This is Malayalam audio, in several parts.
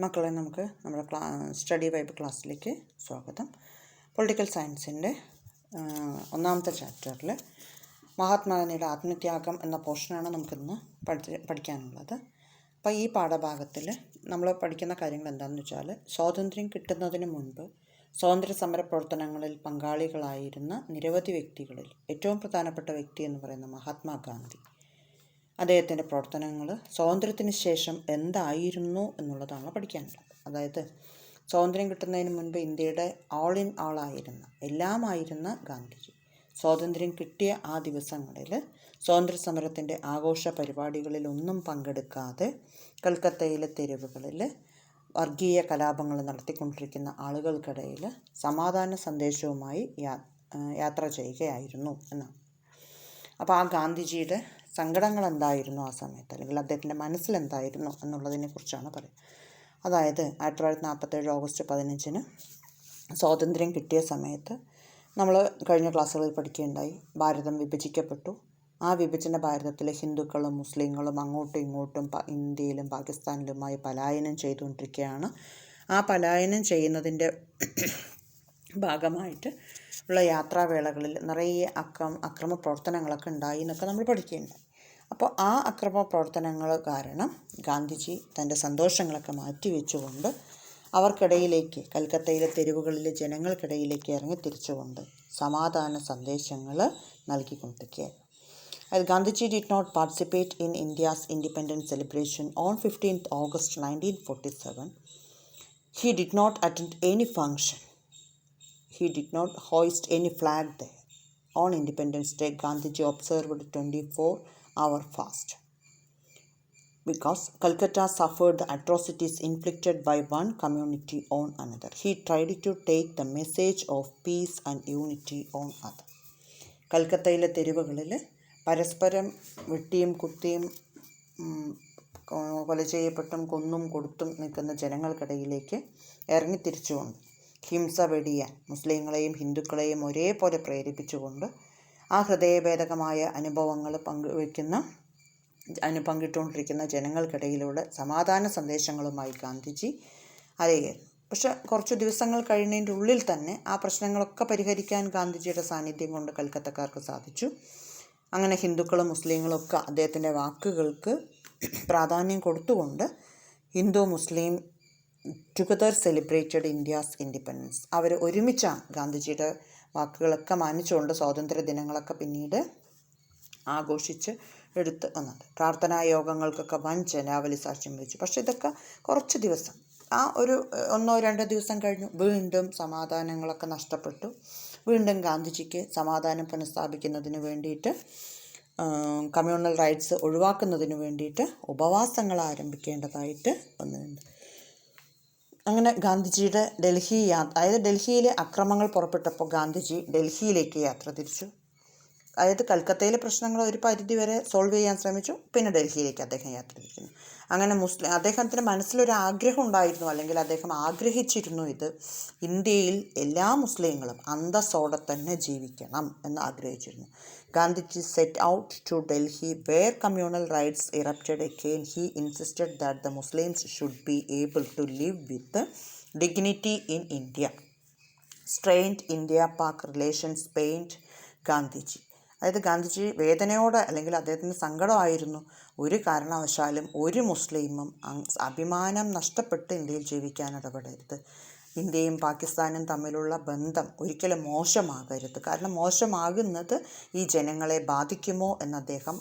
മക്കളെ, നമുക്ക് നമ്മുടെ സ്റ്റഡി വൈബ് ക്ലാസ്സിലേക്ക് സ്വാഗതം. പൊളിറ്റിക്കൽ സയൻസിൻ്റെ ഒന്നാമത്തെ ചാപ്റ്ററിൽ മഹാത്മാഗാന്ധിയുടെ ആത്മത്യാഗം എന്ന പോർഷനാണ് നമുക്കിന്ന് പഠിക്കാനുള്ളത്. അപ്പോൾ ഈ പാഠഭാഗത്തിൽ നമ്മൾ പഠിക്കുന്ന കാര്യങ്ങൾ എന്താണെന്ന് വെച്ചാൽ, സ്വാതന്ത്ര്യം കിട്ടുന്നതിന് മുൻപ് സ്വാതന്ത്ര്യ സമര പ്രവർത്തനങ്ങളിൽ പങ്കാളികളായിരുന്ന നിരവധി വ്യക്തികളിൽ ഏറ്റവും പ്രധാനപ്പെട്ട വ്യക്തി എന്ന് പറയുന്ന മഹാത്മാഗാന്ധി, അദ്ദേഹത്തിൻ്റെ പ്രവർത്തനങ്ങൾ സ്വാതന്ത്ര്യത്തിന് ശേഷം എന്തായിരുന്നു എന്നുള്ളതാണ് പഠിക്കാനുള്ളത്. അതായത് സ്വാതന്ത്ര്യം കിട്ടുന്നതിന് മുൻപ് ഇന്ത്യയുടെ ഓൾ ഇൻ ആൾ ആയിരുന്ന എല്ലാമായിരുന്ന ഗാന്ധിജി സ്വാതന്ത്ര്യം കിട്ടിയ ആ ദിവസങ്ങളിൽ സ്വാതന്ത്ര്യ സമരത്തിൻ്റെ ആഘോഷ പരിപാടികളിലൊന്നും പങ്കെടുക്കാതെ കൽക്കത്തയിലെ തെരുവുകളിൽ വർഗീയ കലാപങ്ങൾ നടത്തിക്കൊണ്ടിരിക്കുന്ന ആളുകൾക്കിടയിൽ സമാധാന സന്ദേശവുമായി യാത്ര ചെയ്യുകയായിരുന്നു എന്നാണ്. അപ്പോൾ ആ ഗാന്ധിജിയുടെ സങ്കടങ്ങൾ എന്തായിരുന്നു ആ സമയത്ത്, അല്ലെങ്കിൽ അദ്ദേഹത്തിൻ്റെ മനസ്സിലെന്തായിരുന്നു എന്നുള്ളതിനെ കുറിച്ചാണ് പറയുന്നത്. അതായത് 1947 ഓഗസ്റ്റ് 15 സ്വാതന്ത്ര്യം കിട്ടിയ സമയത്ത് നമ്മൾ കഴിഞ്ഞ ക്ലാസ്സുകളിൽ പഠിക്കുകയുണ്ടായി, ഭാരതം വിഭജിക്കപ്പെട്ടു. ആ വിഭജന ഭാരതത്തിലെ ഹിന്ദുക്കളും മുസ്ലിങ്ങളും അങ്ങോട്ടും ഇങ്ങോട്ടും ഇന്ത്യയിലും പാകിസ്ഥാനിലുമായി പലായനം ചെയ്തുകൊണ്ടിരിക്കുകയാണ്. ആ പലായനം ചെയ്യുന്നതിൻ്റെ ഭാഗമായിട്ട് ഉള്ള യാത്രാവേളകളിൽ നിറയെ അക്രമ പ്രവർത്തനങ്ങളൊക്കെ ഉണ്ടായി എന്നൊക്കെ നമ്മൾ പഠിക്കുകയുണ്ടായി. അപ്പോൾ ആ അക്രമ പ്രവർത്തനങ്ങൾ കാരണം ഗാന്ധിജി തൻ്റെ സന്തോഷങ്ങളൊക്കെ മാറ്റിവെച്ചുകൊണ്ട് അവർക്കിടയിലേക്ക്, കൽക്കത്തയിലെ തെരുവുകളിലെ ജനങ്ങൾക്കിടയിലേക്ക് ഇറങ്ങിത്തിരിച്ചുകൊണ്ട് സമാധാന സന്ദേശങ്ങൾ നൽകിക്കൊണ്ടിരിക്കുകയായിരുന്നു. Gandhiji did not participate in India's independence celebration on 15th August 1947. He did not attend any function. He did not hoist any flag there. On Independence Day, Gandhiji observed 24-hour fast because Calcutta suffered the atrocities inflicted by one community on another. He tried to take the message of peace and unity on other. കൽക്കത്തയിലെ തെരുവുകളിൽ പരസ്പരം വെട്ടിയും കുത്തിയും കൊല ചെയ്യപ്പെട്ടും കൊന്നും കൊടുത്തും നിൽക്കുന്ന ജനങ്ങൾക്കിടയിലേക്ക് ഇറങ്ങിത്തിരിച്ചുകൊണ്ട് ഹിംസ വെടിയാൻ മുസ്ലിങ്ങളെയും ഹിന്ദുക്കളെയും ഒരേപോലെ പ്രേരിപ്പിച്ചുകൊണ്ട് ആ ഹൃദയഭേദകമായ അനുഭവങ്ങൾ പങ്കിട്ടുകൊണ്ടിരിക്കുന്ന ജനങ്ങൾക്കിടയിലൂടെ സമാധാന സന്ദേശങ്ങളുമായി ഗാന്ധിജി അലയുകയായിരുന്നു. പക്ഷെ കുറച്ച് ദിവസങ്ങൾ കഴിയുന്നതിൻ്റെ ഉള്ളിൽ തന്നെ ആ പ്രശ്നങ്ങളൊക്കെ പരിഹരിക്കാൻ ഗാന്ധിജിയുടെ സാന്നിധ്യം കൊണ്ട് കൽക്കത്തക്കാർക്ക് സാധിച്ചു. അങ്ങനെ ഹിന്ദുക്കളും മുസ്ലിങ്ങളും ഒക്കെ അദ്ദേഹത്തിൻ്റെ വാക്കുകൾക്ക് പ്രാധാന്യം കൊടുത്തുകൊണ്ട് ഹിന്ദു മുസ്ലിം ടുഗദർ സെലിബ്രേറ്റഡ് ഇന്ത്യാസ് ഇൻഡിപെൻഡൻസ്. അവർ ഒരുമിച്ചാണ് ഗാന്ധിജിയുടെ വാക്കുകളൊക്കെ മാനിച്ചുകൊണ്ട് സ്വാതന്ത്ര്യ ദിനങ്ങളൊക്കെ പിന്നീട് ആഘോഷിച്ച് എടുത്ത് വന്നത്. പ്രാർത്ഥനാ യോഗങ്ങൾക്കൊക്കെ വൻ ജനാവലി സാക്ഷ്യം വഹിച്ചു. പക്ഷേ ഇതൊക്കെ കുറച്ച് ദിവസം, ആ ഒരു 1-2 ദിവസം കഴിഞ്ഞു വീണ്ടും സമാധാനങ്ങളൊക്കെ നഷ്ടപ്പെട്ടു. വീണ്ടും ഗാന്ധിജിക്ക് സമാധാനം പുനഃസ്ഥാപിക്കുന്നതിന് വേണ്ടിയിട്ട്, കമ്മ്യൂണൽ റൈറ്റ്സ് ഒഴിവാക്കുന്നതിന് വേണ്ടിയിട്ട് ഉപവാസങ്ങൾ ആരംഭിക്കേണ്ടതായിട്ട് വന്നിട്ടുണ്ട്. അങ്ങനെ ഗാന്ധിജിയുടെ അതായത് ഡൽഹിയിലെ അക്രമങ്ങൾ പുറപ്പെട്ടപ്പോൾ ഗാന്ധിജി ഡൽഹിയിലേക്ക് യാത്ര തിരിച്ചു. അതായത് കൽക്കത്തയിലെ പ്രശ്നങ്ങൾ ഒരു പരിധിവരെ സോൾവ് ചെയ്യാൻ ശ്രമിച്ചു, പിന്നെ ഡൽഹിയിലേക്ക് അദ്ദേഹം യാത്ര തിരിക്കുന്നു. അങ്ങനെ അദ്ദേഹത്തിൻ്റെ മനസ്സിലൊരു ആഗ്രഹം ഉണ്ടായിരുന്നു, അല്ലെങ്കിൽ അദ്ദേഹം ആഗ്രഹിച്ചിരുന്നു, ഇത് ഇന്ത്യയിൽ എല്ലാ മുസ്ലിങ്ങളും അന്തസ്സോടെ തന്നെ ജീവിക്കണം എന്ന് ആഗ്രഹിച്ചിരുന്നു. Gandhiji set out to Delhi where communal riots erupted again. He insisted that the Muslims should be able to live with dignity in India. Strained India-Pak relations pained Gandhiji. അതായത് ഗാന്ധിജി വേദനയോടെ, അല്ലെങ്കിൽ അദ്ദേഹത്തിന് സങ്കടമായിരുന്നു, ഒരു കാരണവശാലും ഒരു മുസ്ലിമും അഭിമാനം നഷ്ടപ്പെട്ട് ഇന്ത്യയിൽ ജീവിക്കാൻ ഇടപെടരുത്. ഇന്ത്യയും പാകിസ്ഥാനും തമ്മിലുള്ള ബന്ധം ഒരിക്കലും മോശമാകരുത്. കാരണം മോശമാകുന്നത് ഈ ജനങ്ങളെ ബാധിക്കുമോ എന്ന് അദ്ദേഹം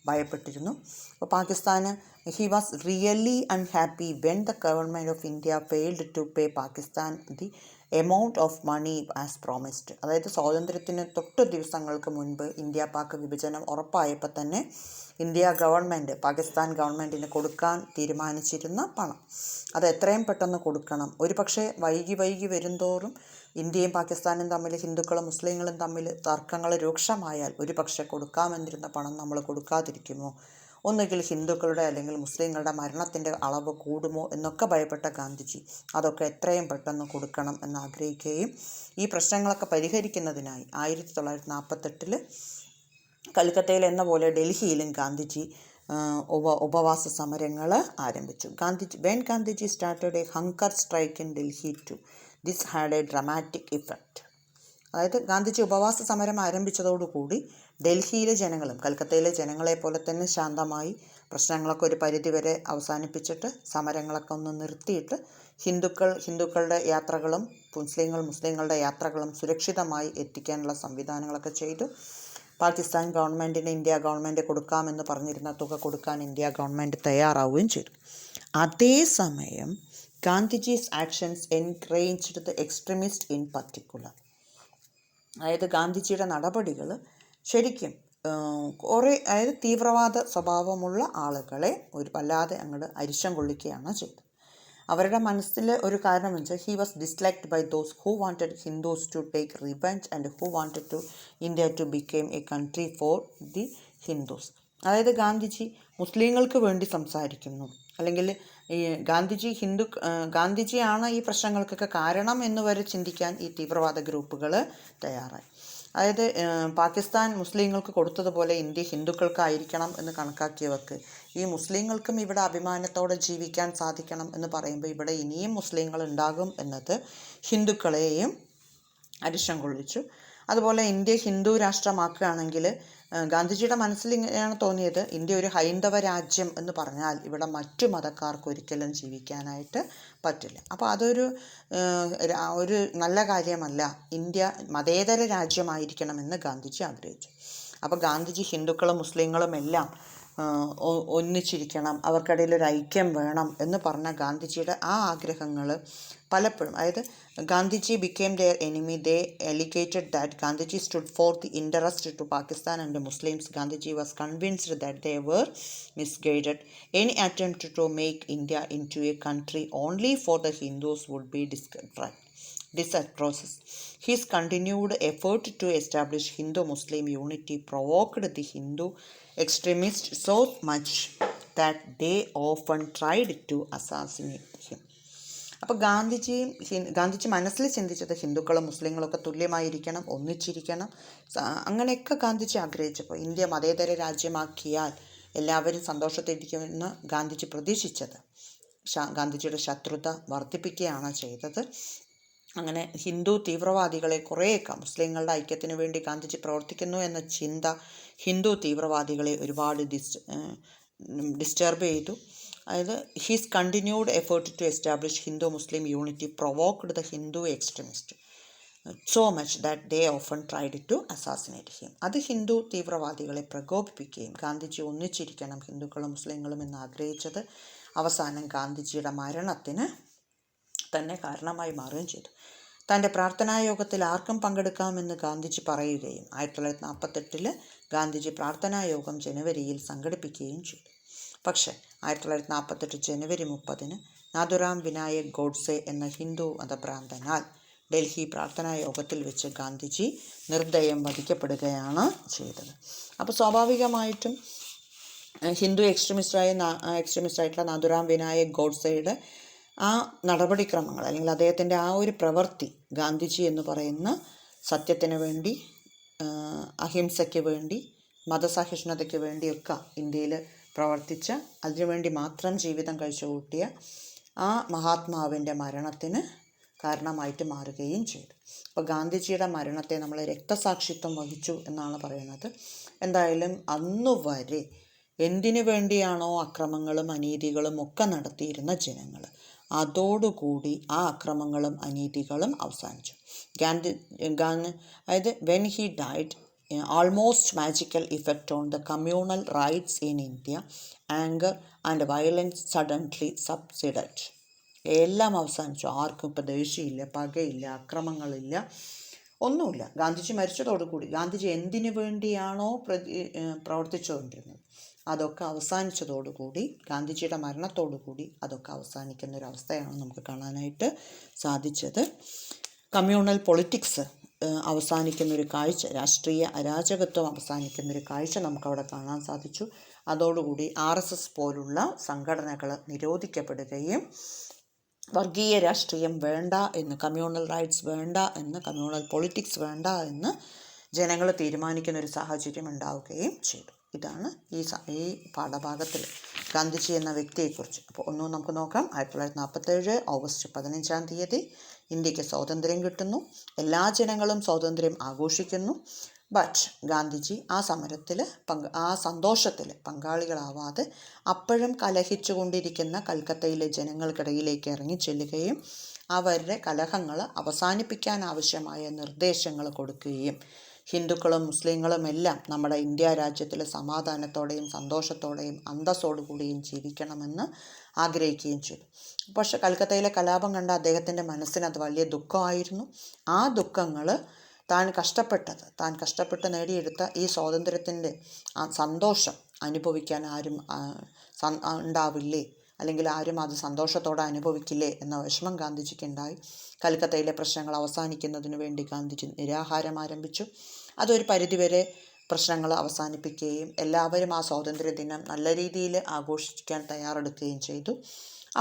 ഭയപ്പെട്ടിരുന്നു. അപ്പോൾ പാകിസ്ഥാന് he was really unhappy when the government of India failed to pay Pakistan the amount of money as promised. അതായത് സ്വാതന്ത്ര്യത്തിന് തൊട്ട് ദിവസങ്ങൾക്ക് മുൻപ് ഇന്ത്യ പാക് വിഭജനം ഉറപ്പായപ്പോൾ തന്നെ ഇന്ത്യ ഗവൺമെൻറ് പാകിസ്ഥാൻ ഗവൺമെൻറ്റിന് കൊടുക്കാൻ തീരുമാനിച്ചിരുന്ന പണം അത് എത്രയും പെട്ടെന്ന് കൊടുക്കണം. ഒരു പക്ഷേ വൈകി വരുന്തോറും ഇന്ത്യയും പാകിസ്ഥാനും തമ്മിൽ, ഹിന്ദുക്കളും മുസ്ലിങ്ങളും തമ്മിൽ തർക്കങ്ങൾ രൂക്ഷമായാൽ ഒരു പക്ഷേ കൊടുക്കാമെന്നിരുന്ന പണം നമ്മൾ കൊടുക്കാതിരിക്കുമോ, ഒന്നുകിൽ ഹിന്ദുക്കളുടെ അല്ലെങ്കിൽ മുസ്ലിങ്ങളുടെ മരണത്തിൻ്റെ അളവ് കൂടുമോ എന്നൊക്കെ ഭയപ്പെട്ട ഗാന്ധിജി അതൊക്കെ എത്രയും പെട്ടെന്ന് കൊടുക്കണം എന്നാഗ്രഹിക്കുകയും ഈ പ്രശ്നങ്ങളൊക്കെ പരിഹരിക്കുന്നതിനായി 1948 കൽക്കത്തയിൽ എന്ന പോലെ ഡൽഹിയിലും ഗാന്ധിജി ഉപവാസ സമരങ്ങൾ ആരംഭിച്ചു. Gandhiji started a hunger strike in Delhi too. This had a dramatic effect. അതായത് ഗാന്ധിജി ഉപവാസ സമരം ആരംഭിച്ചതോടുകൂടി ഡൽഹിയിലെ ജനങ്ങളും കൽക്കത്തയിലെ ജനങ്ങളെ പോലെ തന്നെ ശാന്തമായി പ്രശ്നങ്ങളൊക്കെ ഒരു പരിധിവരെ അവസാനിപ്പിച്ചിട്ട് സമരങ്ങളൊക്കെ ഒന്ന് നിർത്തിയിട്ട് ഹിന്ദുക്കളുടെ യാത്രകളും മുസ്ലിങ്ങളുടെ യാത്രകളും സുരക്ഷിതമായി എത്തിക്കാനുള്ള സംവിധാനങ്ങളൊക്കെ ചെയ്തു. പാകിസ്ഥാൻ ഗവൺമെൻറ്റിന് ഇന്ത്യ ഗവൺമെൻറ് കൊടുക്കാമെന്ന് പറഞ്ഞിരുന്ന തുക കൊടുക്കാൻ ഇന്ത്യ ഗവൺമെൻറ് തയ്യാറാവുകയും ചെയ്തു. അതേസമയം Gandhiji's actions encouraged the extremist in particular. അതായത് ഗാന്ധിജിയുടെ നടപടികൾ ശരിക്കും അതായത് തീവ്രവാദ സ്വഭാവമുള്ള ആളുകളെ വല്ലാതെ അങ്ങോട്ട് അരിശം കൊള്ളിക്കുകയാണ് ചെയ്തത്. അവരുടെ മനസ്സിൽ ഒരു കാരണം വെച്ചാൽ he was disliked by those who wanted Hindus to take revenge and who wanted India to became a country for the Hindus. അതായത് ഗാന്ധിജി മുസ്ലിങ്ങൾക്ക് വേണ്ടി സംസാരിക്കുന്നു, അല്ലെങ്കിൽ ഈ ഗാന്ധിജിയാണ് ഈ പ്രശ്നങ്ങൾക്കൊക്കെ കാരണം എന്ന് വരെ ചിന്തിക്കാൻ ഈ തീവ്രവാദ ഗ്രൂപ്പുകൾ തയ്യാറായി. അതായത് പാകിസ്ഥാൻ മുസ്ലിങ്ങൾക്ക് കൊടുത്തതുപോലെ ഇന്ത്യ ഹിന്ദുക്കൾക്കായിരിക്കണം എന്ന് കണക്കാക്കിയവർക്ക് ഈ മുസ്ലിങ്ങൾക്കും ഇവിടെ അഭിമാനത്തോടെ ജീവിക്കാൻ സാധിക്കണം എന്ന് പറയുമ്പോൾ ഇവിടെ ഇനിയും മുസ്ലിങ്ങൾ ഉണ്ടാകും എന്നത് ഹിന്ദുക്കളെയും അരിശം കൊള്ളിച്ചു. അതുപോലെ ഇന്ത്യ ഹിന്ദു രാഷ്ട്രമാക്കുകയാണെങ്കിൽ ഗാന്ധിജിയുടെ മനസ്സിൽ ഇങ്ങനെയാണ് തോന്നിയത്, ഇന്ത്യ ഒരു ഹൈന്ദവ രാജ്യം എന്ന് പറഞ്ഞാൽ ഇവിടെ മറ്റു മതക്കാർക്ക് ഒരിക്കലും ജീവിക്കാനായിട്ട് പറ്റില്ല. അപ്പോൾ അതൊരു നല്ല കാര്യമല്ല, ഇന്ത്യ മതേതര രാജ്യമായിരിക്കണമെന്ന് ഗാന്ധിജി ആഗ്രഹിച്ചു. അപ്പോൾ ഗാന്ധിജി ഹിന്ദുക്കളും മുസ്ലിങ്ങളും എല്ലാം ഒന്നിച്ചിരിക്കണം, അവർക്കിടയിൽ ഒരു ഐക്യം വേണം എന്ന് പറഞ്ഞ ഗാന്ധിജിയുടെ ആ ആഗ്രഹങ്ങൾ പലപ്പോഴും, അതായത് Gandhiji became their enemy. They alleged that Gandhiji stood for the interest to Pakistan and the Muslims. Gandhiji was convinced that they were misguided. Any attempt to make India into a country only for the Hindus would be disastrous. His continued effort to establish Hindu-Muslim unity provoked the Hindu extremists so much that they often tried to assassinate him. അപ്പോൾ ഗാന്ധിജി മനസ്സിൽ ചിന്തിച്ചത് ഹിന്ദുക്കളും മുസ്ലിങ്ങളൊക്കെ തുല്യമായിരിക്കണം, ഒന്നിച്ചിരിക്കണം, അങ്ങനെയൊക്കെ ഗാന്ധിജി ആഗ്രഹിച്ചപ്പോൾ ഇന്ത്യ മതേതര രാജ്യമാക്കിയാൽ എല്ലാവരും സന്തോഷത്തിരിക്കുമെന്ന് ഗാന്ധിജി പ്രതീക്ഷിച്ചത് ഗാന്ധിജിയുടെ ശത്രുത വർദ്ധിപ്പിക്കുകയാണ് ചെയ്തത്. അങ്ങനെ ഹിന്ദു തീവ്രവാദികളെ കുറേയൊക്കെ മുസ്ലിങ്ങളുടെ ഐക്യത്തിന് വേണ്ടി ഗാന്ധിജി പ്രവർത്തിക്കുന്നു എന്ന ചിന്ത ഹിന്ദു തീവ്രവാദികളെ ഒരുപാട് ഡിസ്റ്റർബ് ചെയ്തു. അതായത് his continued effort to establish Hindu Muslim unity provoked the Hindu extremist so much that they often tried to assassinate him. അത് ഹിന്ദു തീവ്രവാദികളെ പ്രകോപിപ്പിക്കുകയും ഗാന്ധിജി ഒന്നിച്ചിരിക്കണം ഹിന്ദുക്കളും മുസ്ലിങ്ങളും എന്ന് ആഗ്രഹിച്ചത് അവസാനം ഗാന്ധിജിയുടെ മരണത്തിന് തന്നെ കാരണമായി മാറുകയും ചെയ്തു. തൻ്റെ പ്രാർത്ഥനായോഗത്തിൽ ആർക്കും പങ്കെടുക്കാമെന്ന് ഗാന്ധിജി പറയുകയും 1948 ഗാന്ധിജി പ്രാർത്ഥനായോഗം ജനുവരിയിൽ സംഘടിപ്പിക്കുകയും ചെയ്തു. പക്ഷേ 1948 ജനുവരി 30 നാഥുറാം വിനായക് ഗോഡ്സെ എന്ന ഹിന്ദു മതഭ്രാന്തനാൽ ഡൽഹി പ്രാർത്ഥനായോഗത്തിൽ വെച്ച് ഗാന്ധിജി നിർദ്ദയം വധിക്കപ്പെടുകയാണ് ചെയ്തത്. അപ്പോൾ സ്വാഭാവികമായിട്ടും ഹിന്ദു എക്സ്ട്രീമിസ്റ്റായിട്ടുള്ള നാഥുറാം വിനായക് ഗോഡ്സെയുടെ ആ നടപടിക്രമങ്ങൾ, അല്ലെങ്കിൽ അദ്ദേഹത്തിൻ്റെ ആ ഒരു പ്രവൃത്തി ഗാന്ധിജി എന്ന് പറയുന്ന സത്യത്തിന് വേണ്ടി, അഹിംസയ്ക്ക് വേണ്ടി, മതസഹിഷ്ണുതയ്ക്ക് വേണ്ടിയൊക്കെ ഇന്ത്യയിൽ പ്രവർത്തിച്ച, അതിനുവേണ്ടി മാത്രം ജീവിതം കഴിച്ചു കൂട്ടിയ ആ മഹാത്മാവിൻ്റെ മരണത്തിന് കാരണമായിട്ട് മാറുകയും ചെയ്തു. അപ്പോൾ ഗാന്ധിജിയുടെ മരണത്തെ നമ്മൾ രക്തസാക്ഷിത്വം വഹിച്ചു എന്നാണ് പറയുന്നത്. എന്തായാലും അന്നുവരെ എന്തിനു വേണ്ടിയാണോ അക്രമങ്ങളും അനീതികളും ഒക്കെ നടത്തിയിരുന്ന ജനങ്ങൾ, അതോടുകൂടി ആ അക്രമങ്ങളും അനീതികളും അവസാനിച്ചു. അതായത് when he died, almost magical effect on the communal rights in India, anger and violence suddenly subsided. എല്ലാം അവസാനിച്ചു. ആർക്കും ഇപ്പോൾ ദേഷ്യമില്ല, പകയില്ല, അക്രമങ്ങളില്ല, ഒന്നുമില്ല. ഗാന്ധിജി മരിച്ചതോടുകൂടി ഗാന്ധിജി എന്തിനു വേണ്ടിയാണോ പ്രവർത്തിച്ചുകൊണ്ടിരുന്നത് അതൊക്കെ അവസാനിച്ചതോടുകൂടി, ഗാന്ധിജിയുടെ മരണത്തോടുകൂടി അതൊക്കെ അവസാനിക്കുന്ന ഒരു അവസ്ഥയാണ് നമുക്ക് കാണാനായിട്ട് സാധിച്ചത്. കമ്മ്യൂണൽ പൊളിറ്റിക്സ് അവസാനിക്കുന്നൊരു കാഴ്ച, രാഷ്ട്രീയ അരാജകത്വം അവസാനിക്കുന്നൊരു കാഴ്ച നമുക്കവിടെ കാണാൻ സാധിച്ചു. അതോടുകൂടി RSS പോലുള്ള സംഘടനകൾ നിരോധിക്കപ്പെടുകയും വർഗീയ രാഷ്ട്രീയം വേണ്ട എന്ന്, കമ്മ്യൂണൽ റൈറ്റ്സ് വേണ്ട എന്ന്, കമ്മ്യൂണൽ പൊളിറ്റിക്സ് വേണ്ട എന്ന് ജനങ്ങൾ തീരുമാനിക്കുന്നൊരു സാഹചര്യം ഉണ്ടാവുകയും ചെയ്തു. ഇതാണ് ഈ പാഠഭാഗത്തിൽ ഗാന്ധിജി എന്ന വ്യക്തിയെക്കുറിച്ച്. അപ്പോൾ ഒന്നും നമുക്ക് നോക്കാം. 1947 ഓഗസ്റ്റ് 15 ഇന്ത്യക്ക് സ്വാതന്ത്ര്യം കിട്ടുന്നു. എല്ലാ ജനങ്ങളും സ്വാതന്ത്ര്യം ആഘോഷിക്കുന്നു. ബട്ട് ഗാന്ധിജി ആ സമരത്തിൽ ആ സന്തോഷത്തിൽ പങ്കാളികളാവാതെ അപ്പോഴും കലഹിച്ചുകൊണ്ടിരിക്കുന്ന കൽക്കത്തയിലെ ജനങ്ങൾക്കിടയിലേക്ക് ഇറങ്ങിച്ചെല്ലുകയും അവരുടെ കലഹങ്ങൾ അവസാനിപ്പിക്കാൻ ആവശ്യമായ നിർദ്ദേശങ്ങൾ കൊടുക്കുകയും ഹിന്ദുക്കളും മുസ്ലിങ്ങളും എല്ലാം നമ്മുടെ ഇന്ത്യ രാജ്യത്തിൽ സമാധാനത്തോടെയും സന്തോഷത്തോടെയും അന്തസ്സോടുകൂടിയും ജീവിക്കണമെന്ന് ആഗ്രഹിക്കുകയും ചെയ്തു. പക്ഷെ കൽക്കത്തയിലെ കലാപം കണ്ട അദ്ദേഹത്തിൻ്റെ മനസ്സിന് അത് വലിയ ദുഃഖമായിരുന്നു. ആ ദുഃഖങ്ങൾ താൻ കഷ്ടപ്പെട്ട് നേടിയെടുത്ത ഈ സ്വാതന്ത്ര്യത്തിൻ്റെ ആ സന്തോഷം അനുഭവിക്കാൻ ആരും ഉണ്ടാവില്ലേ, അല്ലെങ്കിൽ ആരും അത് സന്തോഷത്തോടെ അനുഭവിക്കില്ലേ എന്ന വിഷമം ഗാന്ധിജിക്ക് ഉണ്ടായി. കൽക്കത്തയിലെ പ്രശ്നങ്ങൾ അവസാനിക്കുന്നതിന് വേണ്ടി ഗാന്ധിജി നിരാഹാരം ആരംഭിച്ചു. അതൊരു പരിധിവരെ പ്രശ്നങ്ങൾ അവസാനിപ്പിക്കുകയും എല്ലാവരും ആ സ്വാതന്ത്ര്യ ദിനം നല്ല രീതിയിൽ ആഘോഷിക്കാൻ തയ്യാറെടുക്കുകയും ചെയ്തു.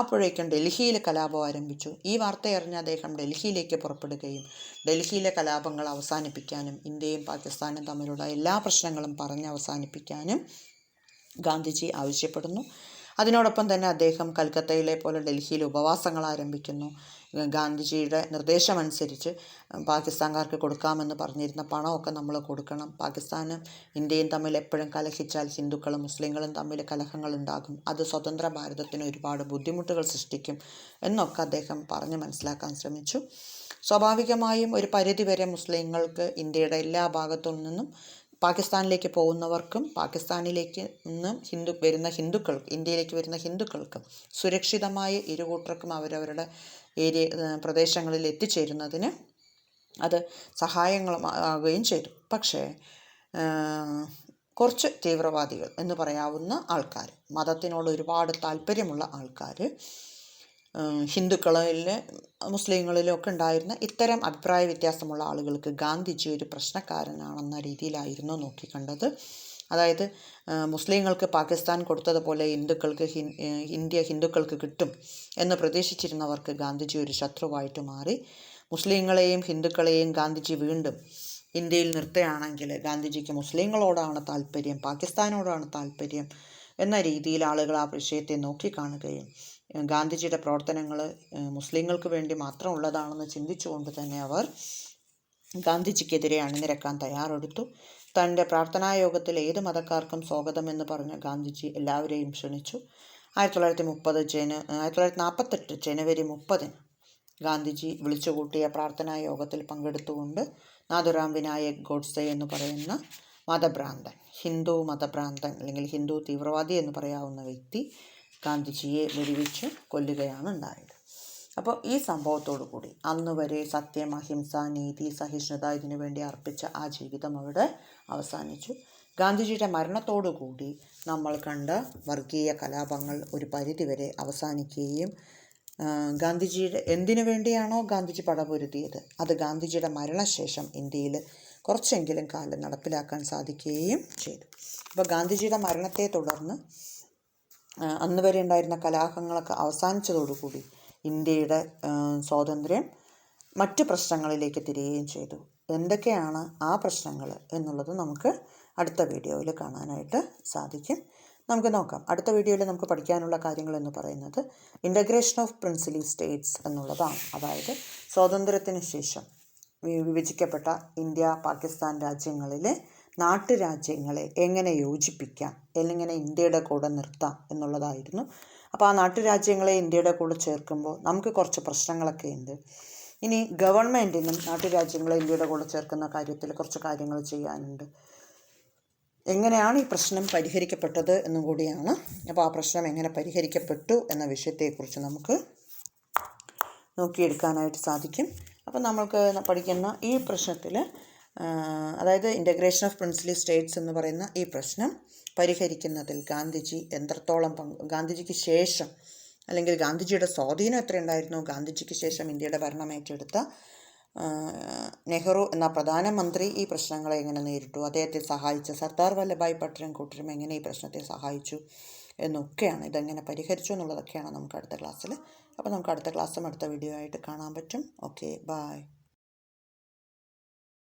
അപ്പോഴേക്കും ഡൽഹിയിൽ കലാപം ആരംഭിച്ചു. ഈ വാർത്തയറിഞ്ഞ അദ്ദേഹം ഡൽഹിയിലേക്ക് പുറപ്പെടുകയും ഡൽഹിയിലെ കലാപങ്ങൾ അവസാനിപ്പിക്കാനും ഇന്ത്യയും പാകിസ്ഥാനും തമ്മിലുള്ള എല്ലാ പ്രശ്നങ്ങളും പറഞ്ഞ് അവസാനിപ്പിക്കാനും ഗാന്ധിജി ആവശ്യപ്പെടുന്നു. അതിനോടൊപ്പം തന്നെ അദ്ദേഹം കൽക്കത്തയിലെ പോലെ ഡൽഹിയിൽ ഉപവാസങ്ങൾ ആരംഭിക്കുന്നു. ഗാന്ധിജിയുടെ നിർദ്ദേശമനുസരിച്ച് പാകിസ്ഥാൻകാർക്ക് കൊടുക്കാമെന്ന് പറഞ്ഞിരുന്ന പണമൊക്കെ നമ്മൾ കൊടുക്കണം. പാകിസ്ഥാനും ഇന്ത്യയും തമ്മിൽ എപ്പോഴും കലഹിച്ചാൽ ഹിന്ദുക്കളും മുസ്ലിങ്ങളും തമ്മിൽ കലഹങ്ങൾ ഉണ്ടാകും, അത് സ്വതന്ത്ര ഭാരതത്തിന് ഒരുപാട് ബുദ്ധിമുട്ടുകൾ സൃഷ്ടിക്കും എന്നൊക്കെ അദ്ദേഹം പറഞ്ഞ് മനസ്സിലാക്കാൻ ശ്രമിച്ചു. സ്വാഭാവികമായും ഒരു പരിധിവരെ മുസ്ലിങ്ങൾക്ക് ഇന്ത്യയുടെ എല്ലാ ഭാഗത്തു നിന്നും പാകിസ്ഥാനിലേക്ക് പോകുന്നവർക്കും പാകിസ്ഥാനിലേക്ക് നിന്ന് ഇന്ത്യയിലേക്ക് വരുന്ന ഹിന്ദുക്കൾക്കും സുരക്ഷിതമായി ഇരുകൂട്ടർക്കും അവരവരുടെ പ്രദേശങ്ങളിൽ എത്തിച്ചേരുന്നതിന് അത് സഹായങ്ങളാകുകയും ചെയ്തു. പക്ഷേ കുറച്ച് തീവ്രവാദികൾ എന്ന് പറയാവുന്ന ആൾക്കാർ, മതത്തിനോട് ഒരുപാട് താല്പര്യമുള്ള ആൾക്കാർ, ഹിന്ദുക്കളിൽ മുസ്ലിങ്ങളിലും ഒക്കെ ഉണ്ടായിരുന്ന ഇത്തരം അഭിപ്രായ വ്യത്യാസമുള്ള ആളുകൾക്ക് ഗാന്ധിജി ഒരു പ്രശ്നക്കാരനാണെന്ന രീതിയിലായിരുന്നു നോക്കിക്കണ്ടത്. അതായത് മുസ്ലിങ്ങൾക്ക് പാകിസ്ഥാൻ കൊടുത്തതുപോലെ ഇന്ത്യ ഹിന്ദുക്കൾക്ക് കിട്ടും എന്ന് പ്രതീക്ഷിച്ചിരുന്നവർക്ക് ഗാന്ധിജി ഒരു ശത്രുവായിട്ട് മാറി. മുസ്ലിങ്ങളെയും ഹിന്ദുക്കളെയും ഗാന്ധിജി വീണ്ടും ഇന്ത്യയിൽ നിർത്തുകയാണെങ്കിൽ ഗാന്ധിജിക്ക് മുസ്ലിങ്ങളോടാണ് താല്പര്യം, പാകിസ്ഥാനോടാണ് താല്പര്യം എന്ന രീതിയിൽ ആളുകൾ ആ വിഷയത്തെ നോക്കിക്കാണുകയും ഗാന്ധിജിയുടെ പ്രവർത്തനങ്ങൾ മുസ്ലിങ്ങൾക്ക് വേണ്ടി മാത്രമുള്ളതാണെന്ന് ചിന്തിച്ചുകൊണ്ട് തന്നെ അവർ ഗാന്ധിജിക്കെതിരെ അണിനിരക്കാൻ തയ്യാറെടുത്തു. തൻ്റെ പ്രാർത്ഥനായോഗത്തിൽ ഏത് മതക്കാർക്കും സ്വാഗതമെന്ന് പറഞ്ഞ ഗാന്ധിജി എല്ലാവരെയും ക്ഷണിച്ചു. 1948 ജനുവരി 30 ഗാന്ധിജി വിളിച്ചുകൂട്ടിയ പ്രാർത്ഥനായോഗത്തിൽ പങ്കെടുത്തുകൊണ്ട് നാഥുറാം വിനായക് ഗോഡ്സെ എന്ന് പറയുന്ന ഹിന്ദു മതഭ്രാന്തൻ അല്ലെങ്കിൽ ഹിന്ദു തീവ്രവാദി എന്ന് പറയാവുന്ന വ്യക്തി ഗാന്ധിജിയെ വെടിവെച്ച് കൊല്ലുകയാണ് ഉണ്ടായത്. അപ്പോൾ ഈ സംഭവത്തോടു കൂടി അന്ന് വരെ സത്യം, അഹിംസ, നീതി, സഹിഷ്ണുത ഇതിനു വേണ്ടി അർപ്പിച്ച ആ ജീവിതം അവിടെ അവസാനിച്ചു. ഗാന്ധിജിയുടെ മരണത്തോടുകൂടി നമ്മൾ കണ്ട വർഗീയ കലാപങ്ങൾ ഒരു പരിധിവരെ അവസാനിക്കുകയും ഗാന്ധിജിയുടെ എന്തിനു വേണ്ടിയാണോ ഗാന്ധിജി പടപൊരുതിയത് അത് ഗാന്ധിജിയുടെ മരണശേഷം ഇന്ത്യയിൽ കുറച്ചെങ്കിലും കാലം നടപ്പിലാക്കാൻ സാധിക്കുകയും ചെയ്തു. അപ്പോൾ ഗാന്ധിജിയുടെ മരണത്തെ തുടർന്ന് അന്ന് വരെ ഉണ്ടായിരുന്ന കലാപങ്ങളൊക്കെ അവസാനിച്ചതോടുകൂടി ഇന്ത്യയുടെ സ്വാതന്ത്ര്യം മറ്റ് പ്രശ്നങ്ങളിലേക്ക് തിരികുകയും ചെയ്തു. എന്തൊക്കെയാണ് ആ പ്രശ്നങ്ങൾ എന്നുള്ളത് നമുക്ക് അടുത്ത വീഡിയോയിൽ കാണാനായിട്ട് സാധിക്കും. നമുക്ക് നോക്കാം. അടുത്ത വീഡിയോയിൽ നമുക്ക് പഠിക്കാനുള്ള കാര്യങ്ങൾ എന്ന് പറയുന്നത് ഇൻ്റഗ്രേഷൻ ഓഫ് പ്രിൻസിലി സ്റ്റേറ്റ്സ് എന്നുള്ളതാണ്. അതായത് സ്വാതന്ത്ര്യത്തിന് ശേഷം വിഭജിക്കപ്പെട്ട ഇന്ത്യ പാകിസ്ഥാൻ രാജ്യങ്ങളിലെ നാട്ടുരാജ്യങ്ങളെ എങ്ങനെ യോജിപ്പിക്കാം, എങ്ങനെ ഇന്ത്യയുടെ കൂടെ നിർത്താം എന്നുള്ളതായിരുന്നു. അപ്പോൾ ആ നാട്ടുരാജ്യങ്ങളെ ഇന്ത്യയുടെ കൂടെ ചേർക്കുമ്പോൾ നമുക്ക് കുറച്ച് പ്രശ്നങ്ങളൊക്കെ ഉണ്ട്. ഇനി ഗവൺമെൻറ്റിനും നാട്ടുരാജ്യങ്ങളെ ഇന്ത്യയുടെ കൂടെ ചേർക്കുന്ന കാര്യത്തിൽ കുറച്ച് കാര്യങ്ങൾ ചെയ്യാനുണ്ട്. എങ്ങനെയാണ് ഈ പ്രശ്നം പരിഹരിക്കപ്പെട്ടത് എന്നും കൂടിയാണ്. അപ്പോൾ ആ പ്രശ്നം എങ്ങനെ പരിഹരിക്കപ്പെട്ടു എന്ന വിഷയത്തെക്കുറിച്ച് നമുക്ക് നോക്കിയെടുക്കാനായിട്ട് സാധിക്കും. അപ്പോൾ നമ്മൾക്ക് പഠിക്കുന്ന ഈ പ്രശ്നത്തിൽ അതായത് ഇൻ്റഗ്രേഷൻ ഓഫ് പ്രിൻസിലി സ്റ്റേറ്റ്സ് എന്ന് പറയുന്ന ഈ പ്രശ്നം പരിഹരിക്കുന്നതിൽ ഗാന്ധിജി എത്രത്തോളം ഗാന്ധിജിക്ക് ശേഷം അല്ലെങ്കിൽ ഗാന്ധിജിയുടെ സ്വാധീനം എത്ര ഉണ്ടായിരുന്നു, ഗാന്ധിജിക്ക് ശേഷം ഇന്ത്യയുടെ ഭരണം ഏറ്റെടുത്ത നെഹ്റു എന്ന പ്രധാനമന്ത്രി ഈ പ്രശ്നങ്ങളെ എങ്ങനെ നേരിട്ടു, അദ്ദേഹത്തെ സഹായിച്ച സർദാർ വല്ലഭായ് പട്ടേലും കൂട്ടരും എങ്ങനെ ഈ പ്രശ്നത്തെ സഹായിച്ചു എന്നൊക്കെയാണ്, ഇതെങ്ങനെ പരിഹരിച്ചു എന്നുള്ളതൊക്കെയാണ് നമുക്ക് അടുത്ത ക്ലാസ്സിൽ. അപ്പോൾ നമുക്ക് അടുത്ത ക്ലാസ്സും അടുത്ത വീഡിയോ ആയിട്ട് കാണാൻ പറ്റും. Okay, by.